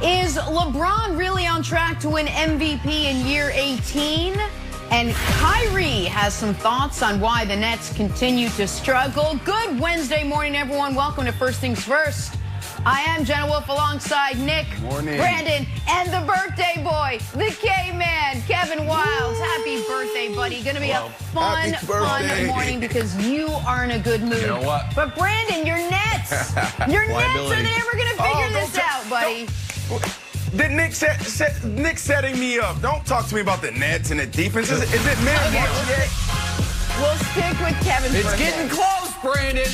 Is LeBron really on track to win MVP in year 18? And Kyrie has some thoughts on why the Nets continue to struggle. Good Wednesday morning, everyone. Welcome to First Things First. I am Jenna Wolf alongside Nick, Brandon, and the birthday boy, the K-Man, Kevin Wiles. Happy birthday, buddy. Going to be a fun morning because you are in a good mood. You know what? But Brandon, your Nets, are they never going to figure this out, buddy? Did Nick setting me up? Don't talk to me about the Nets and the defense. Is it mid-March? We'll stick with Kevin's It's birthday. getting close, Brandon.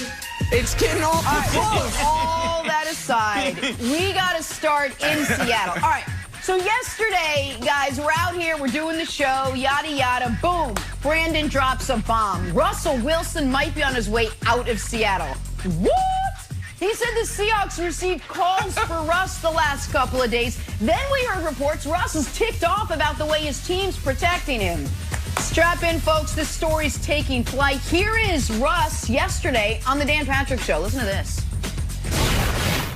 It's getting awful close. All that aside, we got to start in Seattle. All right. So yesterday, guys, we're out here, we're doing the show, yada, yada, boom. Brandon drops a bomb. Russell Wilson might be on his way out of Seattle. What? He said the Seahawks received calls for Russ the last couple of days. Then we heard reports Russ is ticked off about the way his team's protecting him. Strap in, folks. This story's taking flight. Here is Russ yesterday on the Dan Patrick Show. Listen to this.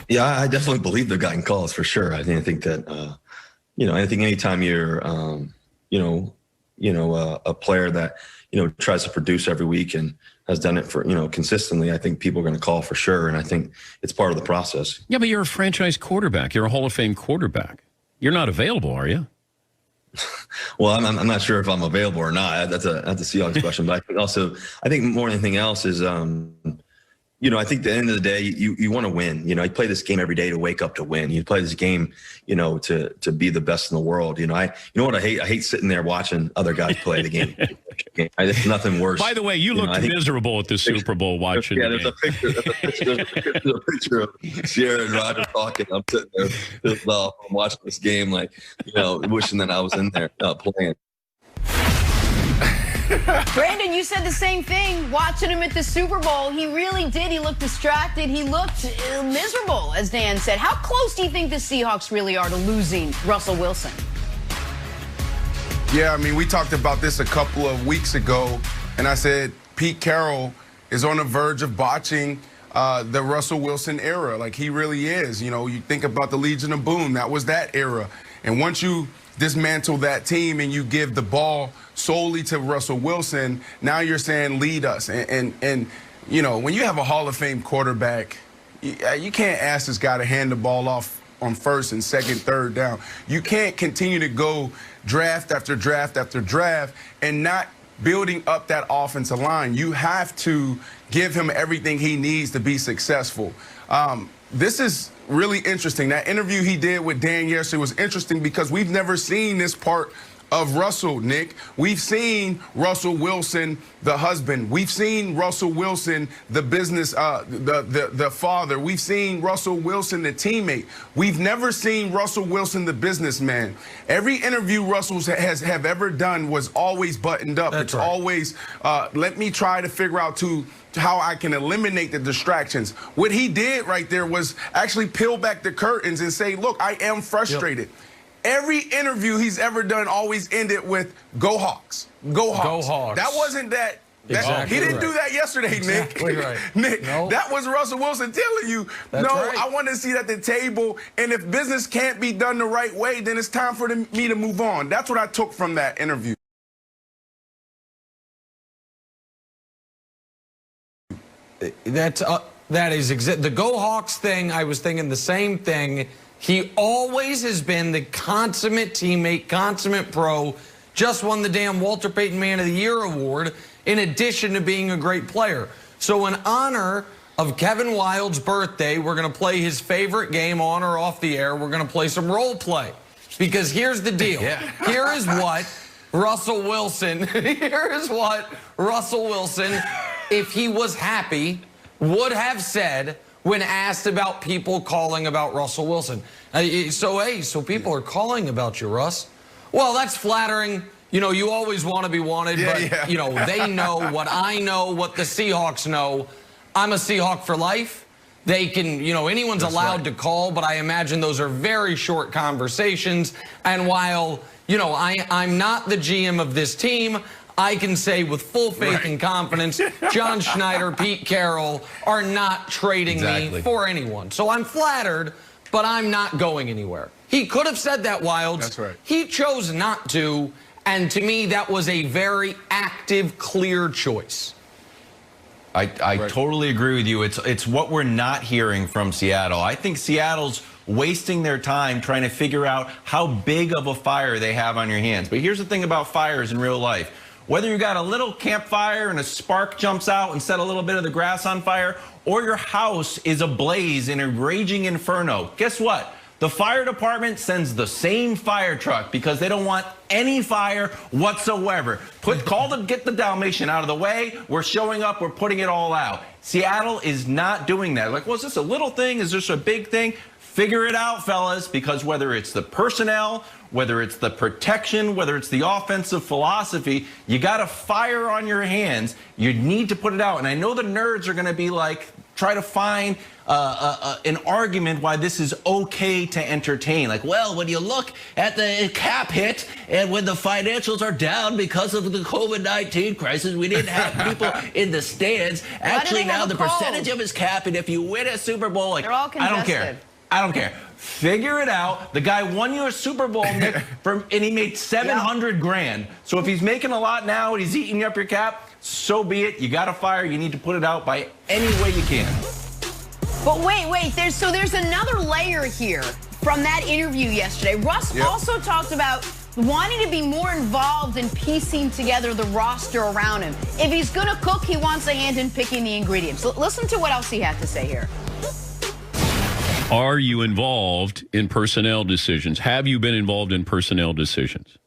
Yeah, I definitely believe they've gotten calls for sure. I think that, I think anytime you're, a player that, tries to produce every week and has done it for, consistently, I think people are going to call for sure. And I think it's part of the process. Yeah, but you're a franchise quarterback. You're a Hall of Fame quarterback. You're not available, are you? Well, I'm not sure if I'm available or not. That's a Seahawks question. But I think more than anything else is, I think at the end of the day, you want to win. You play this game every day to wake up to win. You play this game, to be the best in the world. What I hate? I hate sitting there watching other guys play the game. There's nothing worse. By the way, you looked miserable at the Super Bowl watching. Yeah, there's a picture of Sierra and Roger talking. I'm sitting there pissed off. I'm watching this game, wishing that I was in there playing. Brandon, you said the same thing. Watching him at the Super Bowl, he really did. He looked distracted. He looked miserable, as Dan said. How close do you think the Seahawks really are to losing Russell Wilson? Yeah, I mean, we talked about this a couple of weeks ago, and I said Pete Carroll is on the verge of botching the Russell Wilson era. Like, he really is. You think about the Legion of Boom. That was that era. And once you dismantle that team and you give the ball solely to Russell Wilson, now you're saying lead us. And when you have a Hall of Fame quarterback, you can't ask this guy to hand the ball off on first and second, third down. You can't continue to go draft after draft after draft and not building up that offensive line. You have to give him everything he needs to be successful. This is really interesting. That interview he did with Dan yesterday was interesting because we've never seen this part of Russell, Nick. We've seen Russell Wilson, the husband. We've seen Russell Wilson, the business, the father. We've seen Russell Wilson, the teammate. We've never seen Russell Wilson, the businessman. Every interview Russell has ever done was always buttoned up. It's always, let me try to figure out how I can eliminate the distractions. What he did right there was actually peel back the curtains and say, look, I am frustrated. Yep. Every interview he's ever done always ended with, go Hawks, go Hawks. Go Hawks. That wasn't that. Exactly he didn't do that yesterday, exactly Nick. Right. Nick, nope. That was Russell Wilson telling you, I want to see it at the table, and if business can't be done the right way, then it's time for me to move on. That's what I took from that interview. That is the Go Hawks thing. I was thinking the same thing. He always has been the consummate teammate, consummate pro. Just won the damn Walter Payton Man of the Year award, in addition to being a great player. So in honor of Kevin Wild's birthday, we're going to play his favorite game on or off the air. We're going to play some role play. Because here's the deal. Here is what Russell Wilson, if he was happy, would have said when asked about people calling about Russell Wilson. So people are calling about you, Russ. Well, that's flattering. You always want to be wanted, but, they know what I know, what the Seahawks know. I'm a Seahawk for life. They can, anyone's allowed to call, but I imagine those are very short conversations. And while, I'm not the GM of this team, I can say with full faith and confidence, John Schneider, Pete Carroll are not trading me for anyone. So I'm flattered, but I'm not going anywhere. He could have said that, Wildes. That's right. He chose not to, and to me, that was a very active, clear choice. I totally agree with you. It's what we're not hearing from Seattle. I think Seattle's wasting their time trying to figure out how big of a fire they have on your hands. But here's the thing about fires in real life. Whether you got a little campfire and a spark jumps out and set a little bit of the grass on fire, or your house is ablaze in a raging inferno, guess what? The fire department sends the same fire truck because they don't want any fire whatsoever. Get the Dalmatian out of the way. We're showing up. We're putting it all out. Seattle is not doing that. Like, well, is this a little thing? Is this a big thing? Figure it out, fellas, because whether it's the personnel, whether it's the protection, whether it's the offensive philosophy, you got a fire on your hands. You need to put it out. And I know the nerds are going to be like, try to find an argument why this is okay to entertain. Like, well, when you look at the cap hit and when the financials are down because of the COVID-19 crisis, we didn't have people in the stands. Actually, now the percentage of his cap, and if you win a Super Bowl, like, they're all contested. I don't care. I don't care. Figure it out. The guy won you a Super Bowl, Nick, and he made $700 grand. So if he's making a lot now and he's eating up your cap, so be it. You got a fire. You need to put it out by any way you can. But wait. There's another layer here from that interview yesterday. Russ also talked about wanting to be more involved in piecing together the roster around him. If he's going to cook, he wants a hand in picking the ingredients. Listen to what else he had to say here. Are you involved in personnel decisions? Have you been involved in personnel decisions?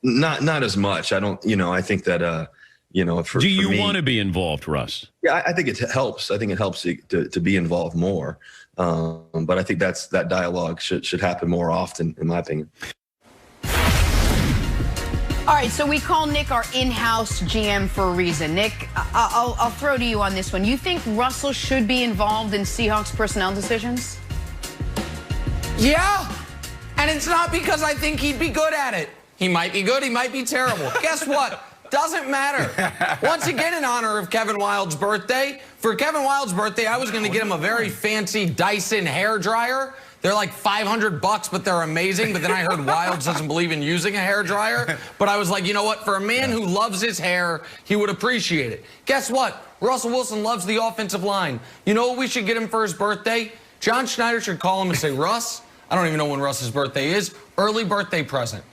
Not as much. I don't, I think that, do you want to be involved, Russ? Yeah, I think it helps. I think it helps to be involved more. But I think that dialogue should happen more often, in my opinion. All right, so we call Nick our in-house GM for a reason. Nick, I'll throw to you on this one. You think Russell should be involved in Seahawks personnel decisions? Yeah, and it's not because I think he'd be good at it. He might be good, he might be terrible. Guess what? Doesn't matter. Once again, in honor of Kevin Wilde's birthday, for Kevin Wilde's birthday, I was going to get him a very fancy Dyson hairdryer. They're like $500, but they're amazing. But then I heard Wildes doesn't believe in using a hairdryer. But I was like, you know what? For a man who loves his hair, he would appreciate it. Guess what? Russell Wilson loves the offensive line. You know what we should get him for his birthday? John Schneider should call him and say, Russ, I don't even know when Russ's birthday is. Early birthday present.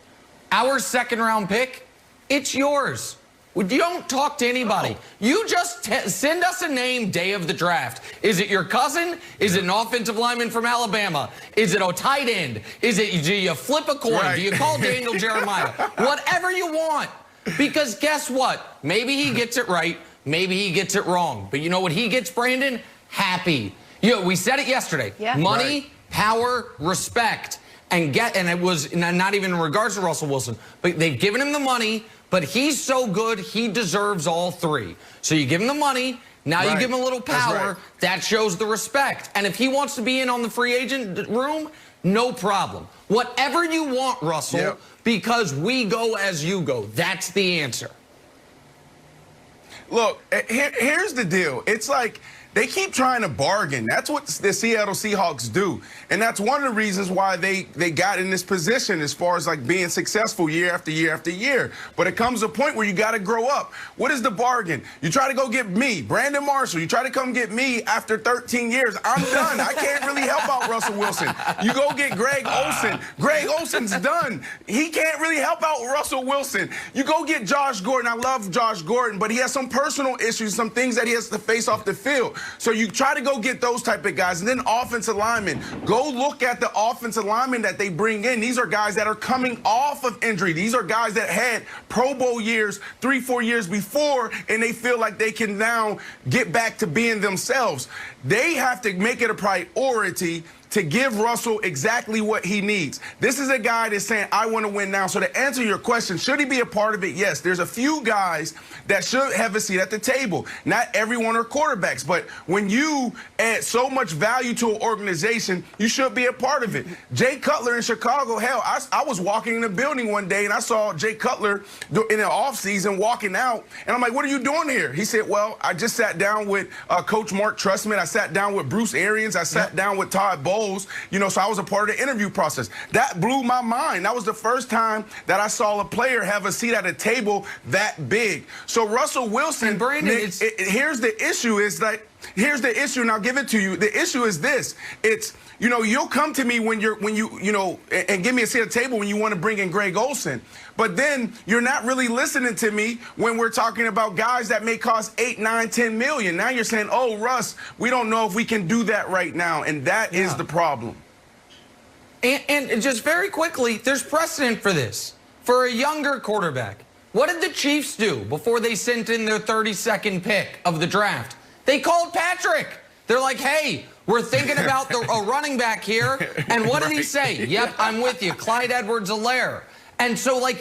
Our second-round pick, it's yours. You don't talk to anybody. You just send us a name day of the draft. Is it your cousin? Is it an offensive lineman from Alabama? Is it a tight end? Do you flip a coin? Right. Do you call Daniel Jeremiah? Whatever you want. Because guess what? Maybe he gets it right. Maybe he gets it wrong. But you know what he gets, Brandon? Happy. We said it yesterday. Yeah. Money, power, respect. And it was not even in regards to Russell Wilson, but they've given him the money, but he's so good, he deserves all three. So you give him the money, now you give him a little power, that shows the respect. And if he wants to be in on the free agent room, no problem. Whatever you want, Russell, because we go as you go. That's the answer. Look, here's the deal. It's like they keep trying to bargain. That's what the Seattle Seahawks do. And that's one of the reasons why they got in this position as far as like being successful year after year after year. But it comes a point where you got to grow up. What is the bargain? You try to go get me, Brandon Marshall. You try to come get me after 13 years. I'm done. I can't really help out Russell Wilson. You go get Greg Olsen. Greg Olsen's done. He can't really help out Russell Wilson. You go get Josh Gordon. I love Josh Gordon, but he has some personal issues, some things that he has to face off the field. So you try to go get those type of guys. And then offensive linemen. Go look at the offensive linemen that they bring in. These are guys that are coming off of injury. These are guys that had Pro Bowl years 3-4 years before, and they feel like they can now get back to being themselves. They have to make it a priority to give Russell exactly what he needs. This is a guy that's saying, I want to win now. So to answer your question, should he be a part of it? Yes, there's a few guys that should have a seat at the table. Not everyone are quarterbacks, but when you add so much value to an organization, you should be a part of it. Jay Cutler in Chicago, hell, I was walking in the building one day and I saw Jay Cutler in the offseason walking out. And I'm like, what are you doing here? He said, well, I just sat down with Coach Mark Trustman. I sat down with Bruce Arians. I sat down with Todd Bowles. polls, you know, so I was a part of the interview process. That blew my mind. That was the first time that I saw a player have a seat at a table that big. So Russell Wilson, and Brandon, Nick, here's the issue is that, here's the issue, and I'll give it to you. The issue is this. It's, you know, you'll come to me when you know, and give me a seat at the table when you want to bring in Greg Olsen. But then you're not really listening to me when we're talking about guys that may cost 8, 9, 10 million. Now you're saying, oh, Russ, we don't know if we can do that right now. And that is the problem. And just very quickly, there's precedent for this. For a younger quarterback, what did the Chiefs do before they sent in their 32nd pick of the draft? They called Patrick. They're like, hey, we're thinking about a running back here. And what did he say? Yep, I'm with you. Clyde Edwards-Helaire. And so, like,